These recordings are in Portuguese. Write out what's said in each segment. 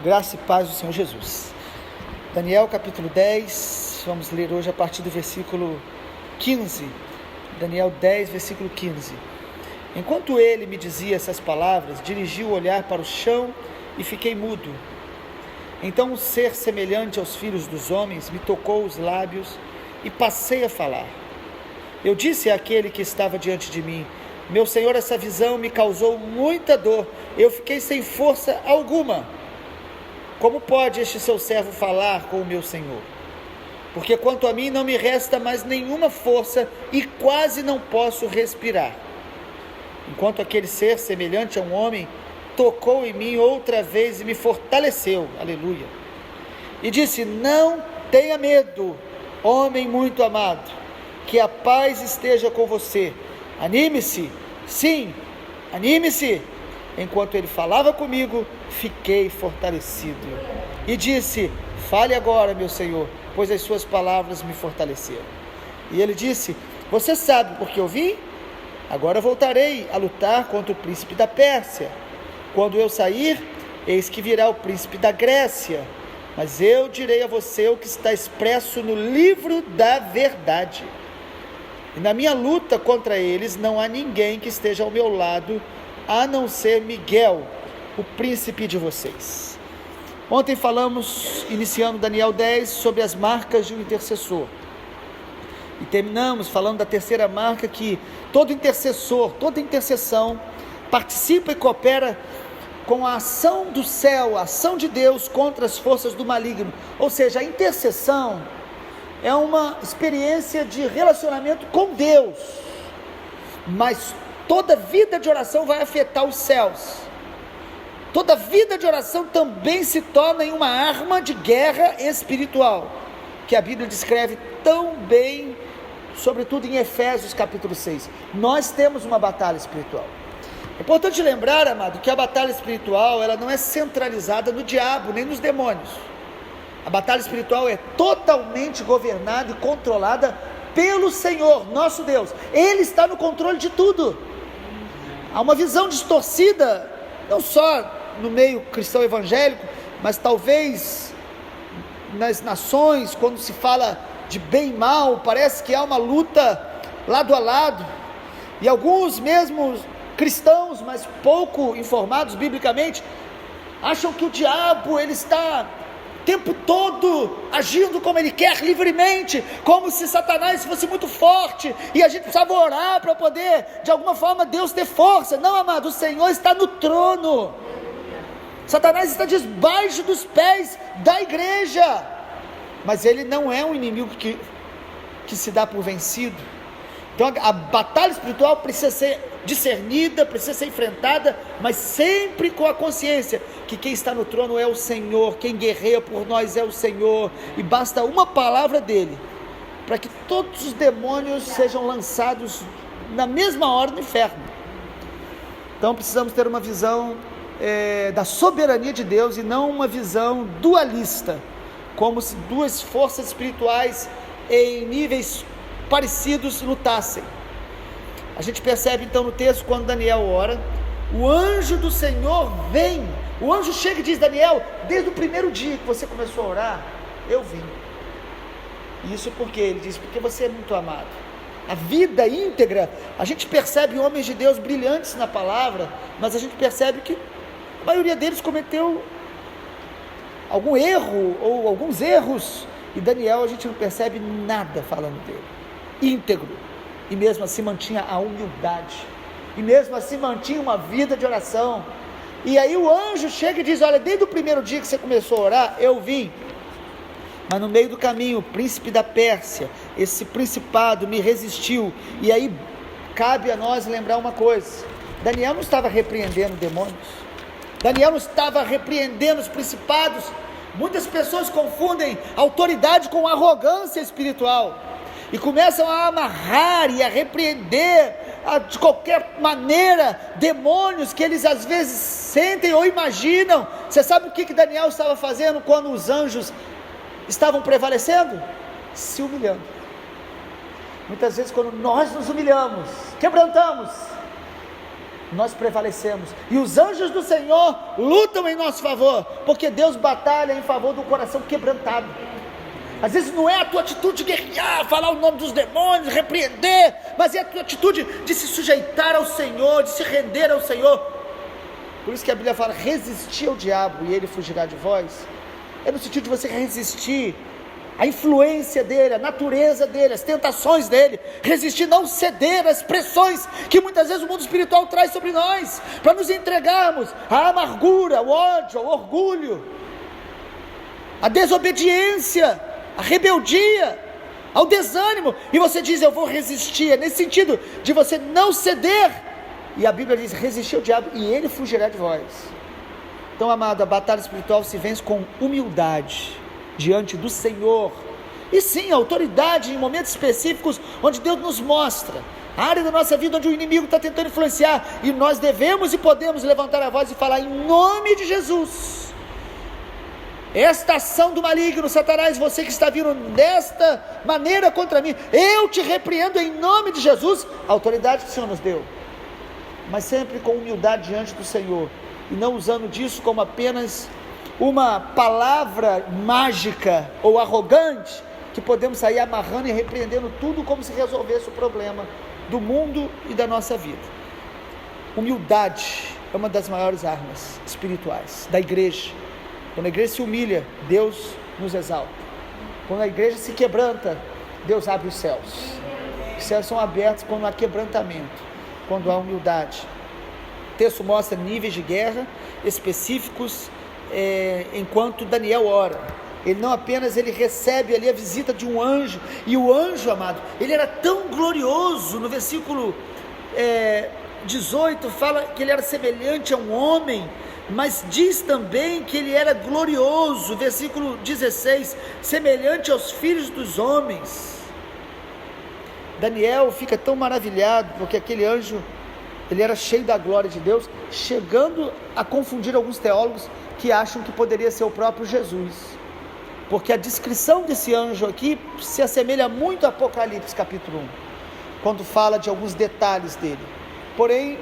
Graça e paz do Senhor Jesus. Daniel capítulo 10, vamos ler hoje a partir do versículo 15. Daniel 10, versículo 15. Enquanto ele me dizia essas palavras, dirigi o olhar para o chão e fiquei mudo. Então um ser semelhante aos filhos dos homens me tocou os lábios e passei a falar. Eu disse àquele que estava diante de mim: meu Senhor, essa visão me causou muita dor, eu fiquei sem força alguma. Como pode este seu servo falar com o meu Senhor? Porque quanto a mim não me resta mais nenhuma força e quase não posso respirar. Enquanto aquele ser semelhante a um homem tocou em mim outra vez e me fortaleceu, aleluia, e disse: não tenha medo, homem muito amado, que a paz esteja com você, anime-se, sim, anime-se. Enquanto ele falava comigo, fiquei fortalecido, e disse: fale agora, meu Senhor, pois as suas palavras me fortaleceram. E ele disse: você sabe por que eu vim? Agora voltarei a lutar contra o príncipe da Pérsia. Quando eu sair, eis que virá o príncipe da Grécia, mas eu direi a você o que está expresso no livro da verdade. E na minha luta contra eles não há ninguém que esteja ao meu lado, a não ser Miguel, o príncipe de vocês. Ontem falamos, iniciando Daniel 10, sobre as marcas de um intercessor. E terminamos falando da terceira marca, que todo intercessor, toda intercessão, participa e coopera com a ação do céu, a ação de Deus contra as forças do maligno. Ou seja, a intercessão é uma experiência de relacionamento com Deus, mas toda vida de oração vai afetar os céus. Toda vida de oração também se torna em uma arma de guerra espiritual, que a Bíblia descreve tão bem, sobretudo em Efésios capítulo 6. Nós temos uma batalha espiritual. É importante lembrar, amado, que a batalha espiritual, ela não é centralizada no diabo, nem nos demônios. A batalha espiritual é totalmente governada e controlada pelo Senhor, nosso Deus. Ele está no controle de tudo. Há uma visão distorcida, não só no meio cristão evangélico, mas talvez nas nações, quando se fala de bem e mal, parece que há uma luta lado a lado, e alguns mesmo cristãos, mas pouco informados biblicamente, acham que o diabo, ele está o tempo todo agindo como ele quer, livremente, como se Satanás fosse muito forte, e a gente precisava orar para poder, de alguma forma, Deus ter força. Não, amado, o Senhor está no trono, Satanás está debaixo dos pés da igreja, mas ele não é um inimigo que se dá por vencido. Então a batalha espiritual precisa ser discernida, precisa ser enfrentada, mas sempre com a consciência que quem está no trono é o Senhor, quem guerreia por nós é o Senhor, e basta uma palavra dele para que todos os demônios sejam lançados na mesma hora no inferno. Então precisamos ter uma visão da soberania de Deus, e não uma visão dualista, como se duas forças espirituais em níveis parecidos lutassem. A gente percebe então no texto, quando Daniel ora, o anjo do Senhor vem, o anjo chega e diz: Daniel, desde o primeiro dia que você começou a orar, eu vim. Isso porque ele diz: porque você é muito amado. A vida íntegra, a gente percebe homens de Deus brilhantes na palavra, mas a gente percebe que a maioria deles cometeu algum erro, ou alguns erros, e Daniel, a gente não percebe nada falando dele, íntegro, e mesmo assim mantinha a humildade, e mesmo assim mantinha uma vida de oração. E aí o anjo chega e diz: olha, desde o primeiro dia que você começou a orar, eu vim, mas no meio do caminho, o príncipe da Pérsia, esse principado me resistiu. E aí cabe a nós lembrar uma coisa: Daniel não estava repreendendo demônios, Daniel não estava repreendendo os principados. Muitas pessoas confundem autoridade com arrogância espiritual, e começam a amarrar e a repreender de qualquer maneira demônios que eles às vezes sentem ou imaginam. Você sabe o que Daniel estava fazendo quando os anjos estavam prevalecendo? Se humilhando. Muitas vezes, quando nós nos humilhamos, quebrantamos, nós prevalecemos, e os anjos do Senhor lutam em nosso favor, porque Deus batalha em favor do coração quebrantado. Às vezes não é a tua atitude de guerrear, falar o nome dos demônios, repreender, mas é a tua atitude de se sujeitar ao Senhor, de se render ao Senhor. Por isso que a Bíblia fala, resistir ao diabo e ele fugirá de vós. É no sentido de você resistir à influência dele, à natureza dele, às tentações dele, resistir, não ceder às pressões que muitas vezes o mundo espiritual traz sobre nós, para nos entregarmos à amargura, ao ódio, ao orgulho, à desobediência, à rebeldia, ao desânimo, e você diz, eu vou resistir, é nesse sentido de você não ceder, e a Bíblia diz, resistir ao diabo e ele fugirá de vós. Então, amado, a batalha espiritual se vence com humildade, diante do Senhor, e sim, autoridade em momentos específicos, onde Deus nos mostra, a área da nossa vida onde o inimigo está tentando influenciar, e nós devemos e podemos levantar a voz e falar, em nome de Jesus, esta ação do maligno, Satanás, você que está vindo desta maneira contra mim, eu te repreendo em nome de Jesus, a autoridade que o Senhor nos deu, mas sempre com humildade diante do Senhor, e não usando disso como apenas uma palavra mágica ou arrogante, que podemos sair amarrando e repreendendo tudo como se resolvesse o problema do mundo e da nossa vida. Humildade é uma das maiores armas espirituais da igreja. Quando a igreja se humilha, Deus nos exalta. Quando a igreja se quebranta, Deus abre os céus. Os céus são abertos quando há quebrantamento, quando há humildade. O texto mostra níveis de guerra específicos, enquanto Daniel ora. Ele não apenas recebe ali a visita de um anjo, e o anjo, amado, ele era tão glorioso. No versículo 18 fala que ele era semelhante a um homem, mas diz também que ele era glorioso. Versículo 16, semelhante aos filhos dos homens. Daniel fica tão maravilhado, porque aquele anjo, ele era cheio da glória de Deus, chegando a confundir alguns teólogos que acham que poderia ser o próprio Jesus, porque a descrição desse anjo aqui se assemelha muito a Apocalipse capítulo 1, quando fala de alguns detalhes dele. Porém,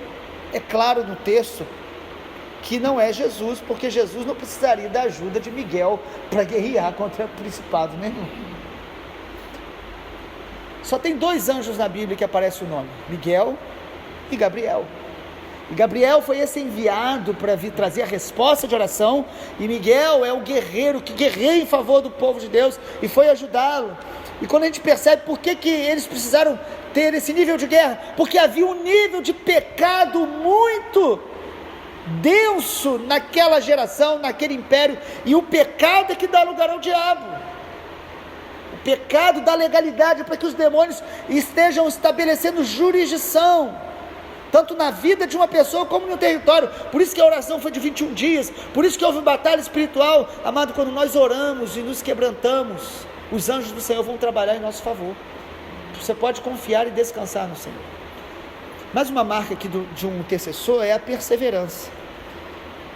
é claro no texto que não é Jesus, porque Jesus não precisaria da ajuda de Miguel para guerrear contra o principado nenhum. Só tem 2 anjos na Bíblia que aparece o nome, Miguel e Gabriel. E Gabriel foi esse enviado para vir trazer a resposta de oração, e Miguel é o guerreiro que guerreia em favor do povo de Deus e foi ajudá-lo. E quando a gente percebe por que eles precisaram ter esse nível de guerra, porque havia um nível de pecado muito denso naquela geração, naquele império, e o pecado é que dá lugar ao diabo. O pecado dá legalidade para que os demônios estejam estabelecendo jurisdição, tanto na vida de uma pessoa como no território. Por isso que a oração foi de 21 dias, por isso que houve batalha espiritual. Amado, quando nós oramos e nos quebrantamos, os anjos do Senhor vão trabalhar em nosso favor. Você pode confiar e descansar no Senhor. Mais uma marca aqui de um intercessor é a perseverança.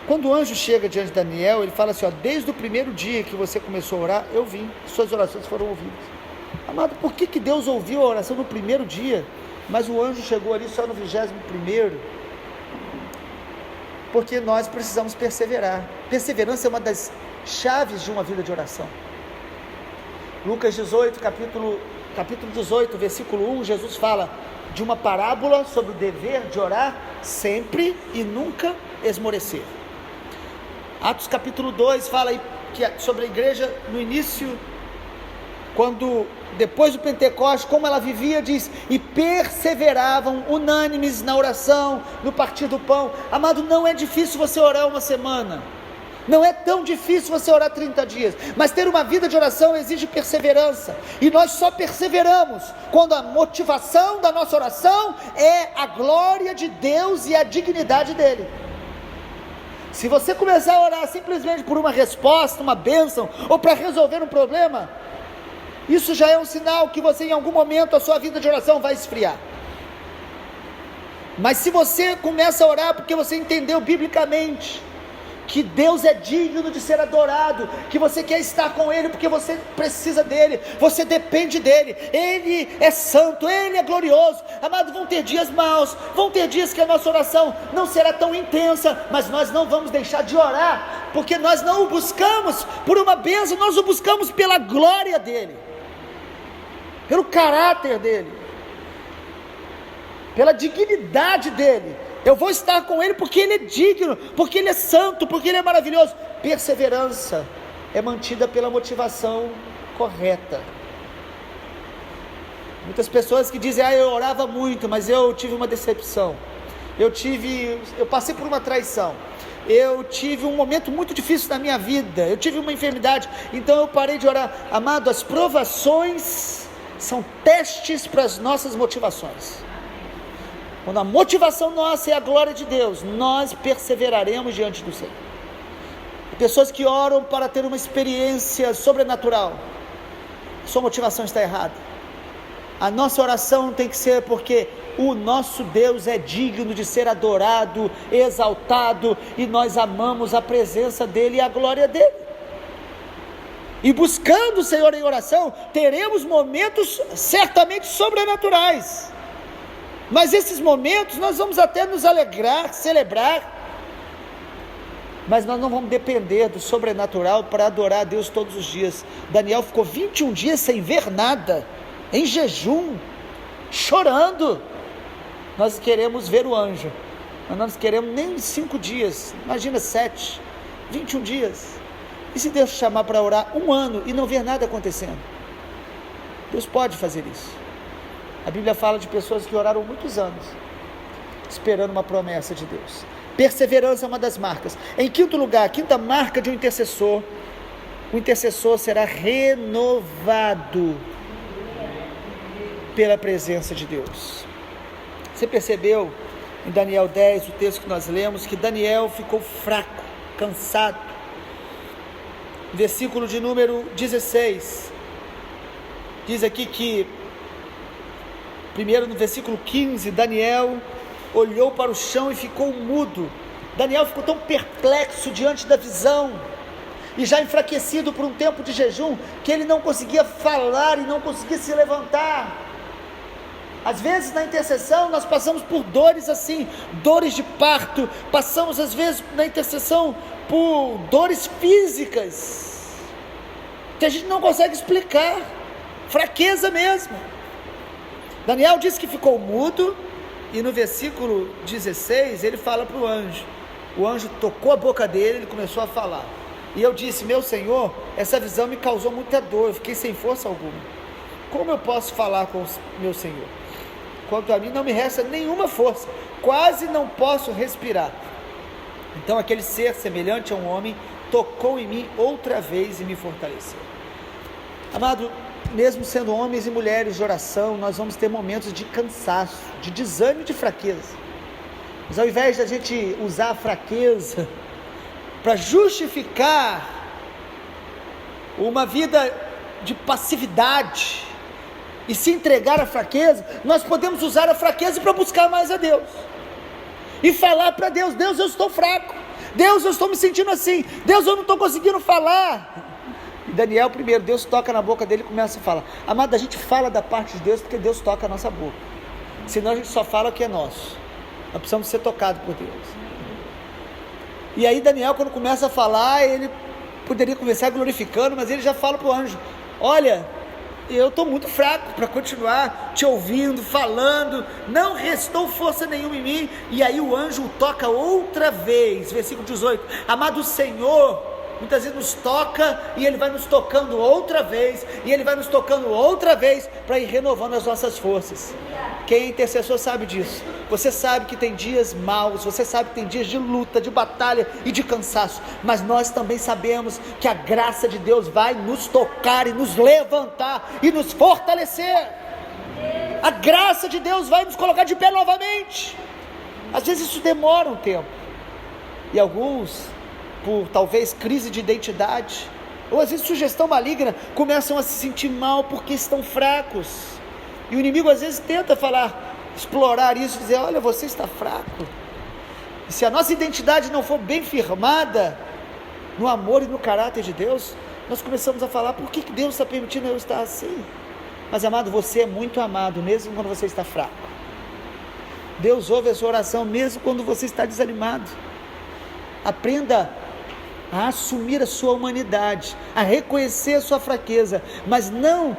Quando o anjo chega diante de Daniel, ele fala assim, desde o primeiro dia que você começou a orar, eu vim, suas orações foram ouvidas. Amado, por que Deus ouviu a oração no primeiro dia, mas o anjo chegou ali só no 21º? Porque nós precisamos perseverar. Perseverança é uma das chaves de uma vida de oração. Lucas 18, capítulo 18, versículo 1, Jesus fala de uma parábola sobre o dever de orar sempre e nunca esmorecer. Atos capítulo 2 fala sobre a igreja no início, quando depois do Pentecostes, como ela vivia, diz, e perseveravam unânimes na oração, no partir do pão. Amado, não é difícil você orar uma semana, não é tão difícil você orar 30 dias, mas ter uma vida de oração exige perseverança, e nós só perseveramos quando a motivação da nossa oração é a glória de Deus e a dignidade dele. Se você começar a orar simplesmente por uma resposta, uma bênção, ou para resolver um problema, isso já é um sinal que você, em algum momento, a sua vida de oração vai esfriar. Mas se você começa a orar porque você entendeu biblicamente que Deus é digno de ser adorado, que você quer estar com Ele porque você precisa dEle, você depende dEle, Ele é santo, Ele é glorioso. Amado, vão ter dias maus, vão ter dias que a nossa oração não será tão intensa, mas nós não vamos deixar de orar, porque nós não o buscamos por uma bênção, nós o buscamos pela glória dEle, pelo caráter dEle, pela dignidade dEle. Eu vou estar com Ele porque Ele é digno, porque Ele é santo, porque Ele é maravilhoso. Perseverança é mantida pela motivação correta. Muitas pessoas que dizem, eu orava muito, mas eu tive uma decepção, eu passei por uma traição, eu tive um momento muito difícil na minha vida, eu tive uma enfermidade, então eu parei de orar. Amado, as provações são testes para as nossas motivações. Quando a motivação nossa é a glória de Deus, nós perseveraremos diante do Senhor. Pessoas que oram para ter uma experiência sobrenatural, sua motivação está errada. A nossa oração tem que ser porque o nosso Deus é digno de ser adorado, exaltado, e nós amamos a presença dEle e a glória dEle. E buscando o Senhor em oração, teremos momentos certamente sobrenaturais. Mas esses momentos nós vamos até nos alegrar, celebrar, mas nós não vamos depender do sobrenatural para adorar a Deus todos os dias. Daniel ficou 21 dias sem ver nada, em jejum, chorando. Nós queremos ver o anjo, mas nós não queremos nem 5 dias, imagina 7, 21 dias. E se Deus chamar para orar 1 ano e não ver nada acontecendo? Deus pode fazer isso. A Bíblia fala de pessoas que oraram muitos anos, esperando uma promessa de Deus. Perseverança é uma das marcas. Em quinto lugar, a quinta marca de um intercessor, o intercessor será renovado pela presença de Deus. Você percebeu em Daniel 10, o texto que nós lemos, que Daniel ficou fraco, cansado. Versículo de número 16, diz aqui que, primeiro no versículo 15, Daniel olhou para o chão e ficou mudo. Daniel ficou tão perplexo diante da visão, e já enfraquecido por um tempo de jejum, que ele não conseguia falar e não conseguia se levantar. Às vezes na intercessão nós passamos por dores assim, dores de parto, passamos às vezes na intercessão por dores físicas, que a gente não consegue explicar, fraqueza mesmo. Daniel disse que ficou mudo, e no versículo 16 ele fala para o anjo tocou a boca dele, ele começou a falar, e eu disse, meu Senhor, essa visão me causou muita dor, eu fiquei sem força alguma, como eu posso falar com o meu Senhor? Quanto a mim não me resta nenhuma força, quase não posso respirar. Então aquele ser semelhante a um homem tocou em mim outra vez e me fortaleceu. Amado, mesmo sendo homens e mulheres de oração, nós vamos ter momentos de cansaço, de desânimo e de fraqueza. Mas ao invés da gente usar a fraqueza para justificar uma vida de passividade e se entregar à fraqueza, nós podemos usar a fraqueza para buscar mais a Deus e falar para Deus, Deus, eu estou fraco, Deus, eu estou me sentindo assim, Deus, eu não estou conseguindo falar. E Daniel, primeiro, Deus toca na boca dele e começa a falar. Amado, a gente fala da parte de Deus porque Deus toca a nossa boca, senão a gente só fala o que é nosso. Nós precisamos ser tocados por Deus. E aí Daniel, quando começa a falar, ele poderia começar glorificando, mas ele já fala para o anjo, olha, eu estou muito fraco para continuar te ouvindo, falando, não restou força nenhuma em mim. E aí o anjo o toca outra vez, versículo 18, amado, o Senhor muitas vezes nos toca, e Ele vai nos tocando outra vez, e Ele vai nos tocando outra vez, para ir renovando as nossas forças. Quem é intercessor sabe disso. Você sabe que tem dias maus, você sabe que tem dias de luta, de batalha e de cansaço, mas nós também sabemos que a graça de Deus vai nos tocar e nos levantar e nos fortalecer. A graça de Deus vai nos colocar de pé novamente. Às vezes isso demora um tempo, e alguns, por talvez crise de identidade, ou às vezes sugestão maligna, começam a se sentir mal porque estão fracos, e o inimigo às vezes tenta explorar isso, dizer, olha, você está fraco, E se a nossa identidade não for bem firmada no amor e no caráter de Deus, nós começamos a falar: por que Deus está permitindo eu estar assim? Mas amado, você é muito amado mesmo quando você está fraco. Deus ouve a sua oração mesmo quando você está desanimado. Aprenda a assumir a sua humanidade, a reconhecer a sua fraqueza, mas não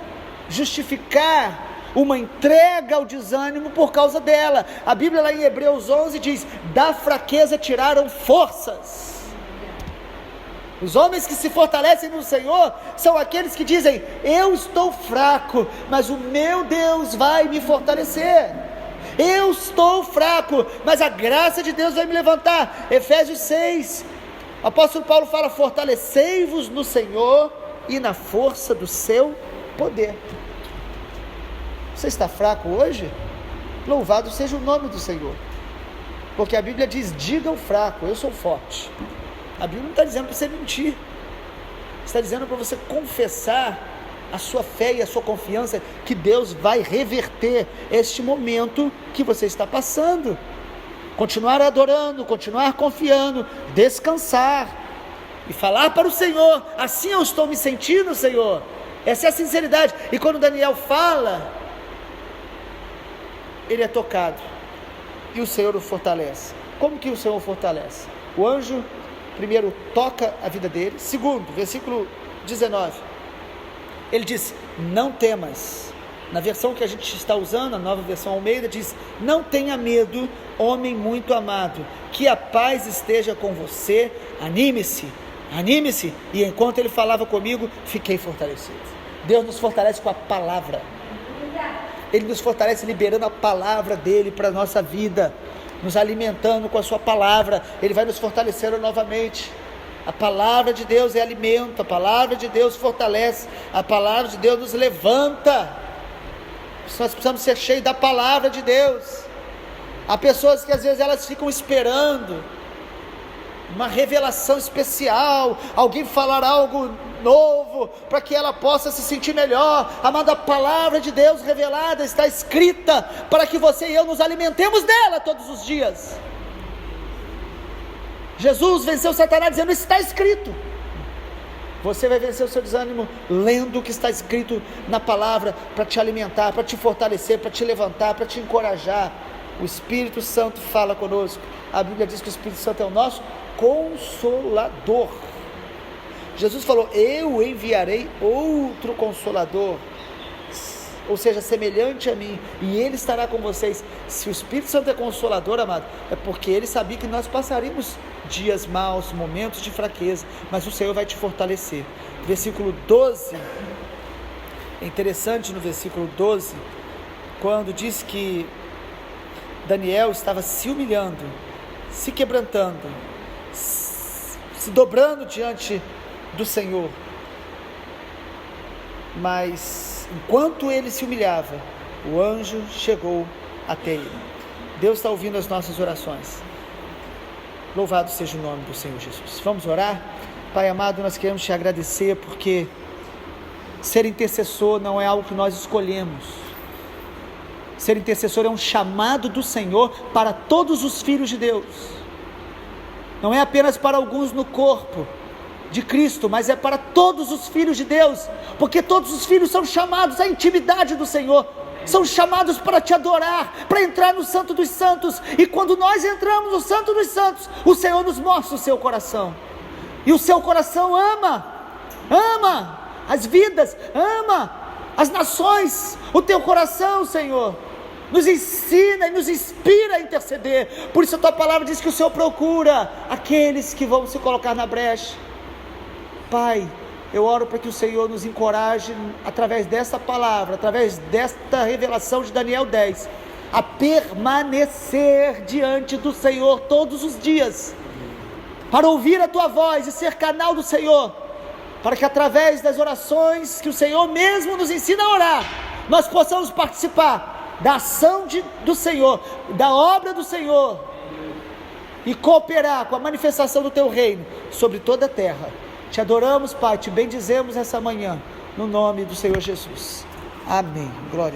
justificar uma entrega ao desânimo por causa dela. A Bíblia lá em Hebreus 11 diz: da fraqueza tiraram forças. Os homens que se fortalecem no Senhor são aqueles que dizem: eu estou fraco, mas o meu Deus vai me fortalecer. Eu estou fraco, mas a graça de Deus vai me levantar. Efésios 6, o apóstolo Paulo fala: fortalecei-vos no Senhor e na força do seu poder. Você está fraco hoje? Louvado seja o nome do Senhor, porque a Bíblia diz: diga ao fraco, eu sou forte. A Bíblia não está dizendo para você mentir, está dizendo para você confessar a sua fé e a sua confiança que Deus vai reverter este momento que você está passando. Continuar adorando, continuar confiando, descansar e falar para o Senhor: assim eu estou me sentindo, Senhor. Essa é a sinceridade. E quando Daniel fala, ele é tocado e o Senhor o fortalece. Como que o Senhor fortalece? O anjo primeiro toca a vida dele. Segundo, versículo 19, ele diz: não temas. Na versão que a gente está usando, a nova versão Almeida, diz: não tenha medo, homem muito amado, que a paz esteja com você. Anime-se, anime-se. E enquanto ele falava comigo, fiquei fortalecido. Deus nos fortalece com a palavra. Ele nos fortalece liberando a palavra dele para a nossa vida, nos alimentando com a sua palavra. Ele vai nos fortalecendo novamente. A palavra de Deus é alimento, a palavra de Deus fortalece, a palavra de Deus nos levanta. Nós precisamos ser cheios da palavra de Deus. Há pessoas que às vezes elas ficam esperando uma revelação especial, alguém falar algo novo, para que ela possa se sentir melhor. Amado, a palavra de Deus revelada está escrita para que você e eu nos alimentemos dela todos os dias. Jesus venceu Satanás dizendo: está escrito. Você vai vencer o seu desânimo lendo o que está escrito na palavra, para te alimentar, para te fortalecer, para te levantar, para te encorajar. O Espírito Santo fala conosco. A Bíblia diz que o Espírito Santo é o nosso Consolador. Jesus falou: eu enviarei outro Consolador, ou seja, semelhante a mim, e ele estará com vocês. Se o Espírito Santo é Consolador, amado, é porque ele sabia que nós passaríamos dias maus, momentos de fraqueza, mas o Senhor vai te fortalecer. Versículo 12, é interessante no versículo 12, quando diz que Daniel estava se humilhando, se quebrantando, se dobrando diante do Senhor, mas enquanto ele se humilhava, o anjo chegou até ele. Deus está ouvindo as nossas orações. Louvado seja o nome do Senhor Jesus. Vamos orar? Pai amado, nós queremos te agradecer, porque ser intercessor não é algo que nós escolhemos. Ser intercessor é um chamado do Senhor para todos os filhos de Deus. Não é apenas para alguns no corpo de Cristo, mas é para todos os filhos de Deus, porque todos os filhos são chamados à intimidade do Senhor, são chamados para te adorar, para entrar no Santo dos Santos. E quando nós entramos no Santo dos Santos, o Senhor nos mostra o seu coração, e o seu coração ama as vidas, ama as nações. O teu coração, Senhor, nos ensina e nos inspira a interceder. Por isso a tua palavra diz que o Senhor procura aqueles que vão se colocar na brecha. Pai, eu oro para que o Senhor nos encoraje, através dessa palavra, através desta revelação de Daniel 10, a permanecer diante do Senhor todos os dias, para ouvir a tua voz e ser canal do Senhor, para que através das orações que o Senhor mesmo nos ensina a orar, nós possamos participar da ação do Senhor, da obra do Senhor, e cooperar com a manifestação do teu reino sobre toda a terra. Te adoramos, Pai, te bendizemos essa manhã, no nome do Senhor Jesus. Amém. Glória.